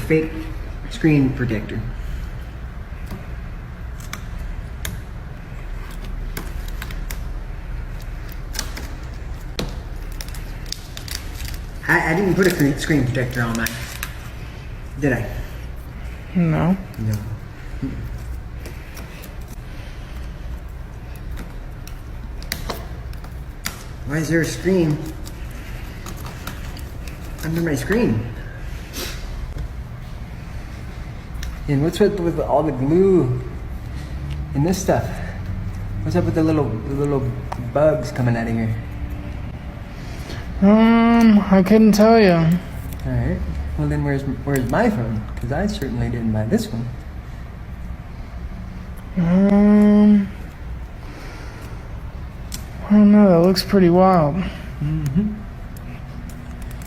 fake screen protector. I didn't put a screen protector on mine, did I? No. No. Why is there a screen under my screen? And what's with all the glue and this stuff? What's up with the little bugs coming out of here? I couldn't tell you. All right. Well, then where's my phone? Because I certainly didn't buy this one. I don't know. That looks pretty wild.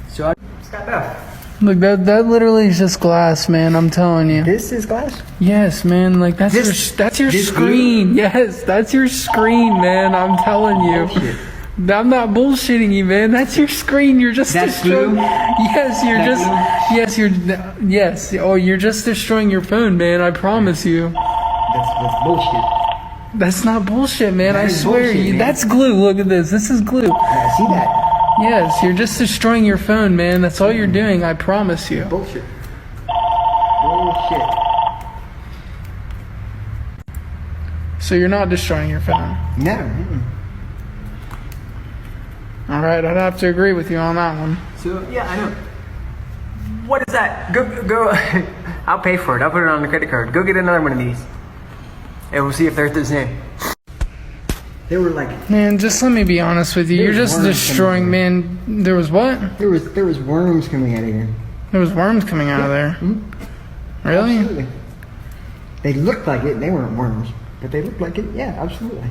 So I stop out. Look, that literally is just glass, man. I'm telling you. This is glass? Yes, man. Like that's your this screen. glue? Yes, that's your screen, man. I'm telling you. Bullshit. I'm not bullshitting you, man. That's your screen. You're just That's destroying. glue? Yes, you're That just. glue? Yes, Yes. Oh, you're just destroying your phone, man. I promise you. That's bullshit. That's not bullshit, man. That I is swear bullshit, you. man. That's glue. Look at this. This is glue. I see that. Yes, you're just destroying your phone, man. That's all you're doing. I promise you. Bullshit. Bullshit. So you're not destroying your phone. No. Mm-mm. All right, I'd have to agree with you on that one. So yeah, I know. What is that? Go. I'll pay for it. I'll put it on the credit card. Go get another one of these, and we'll see if they're the same. They were like, Man, just let me be honest with you. You're There's just worms destroying, coming man. There was what? there was worms coming out of here. There was worms coming out of there. Really? Absolutely. They looked like it. They weren't worms, but they looked like it. Yeah, absolutely.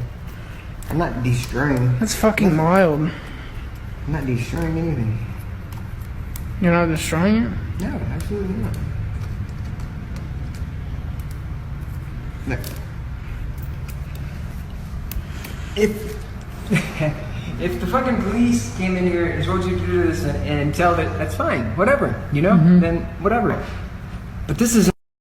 I'm not destroying. That's fucking wild. I'm not destroying anything. You're not destroying it? No, absolutely not. Look. If the fucking police came in here and told you to do this and tell that, that's fine, whatever, you know, then whatever. But this is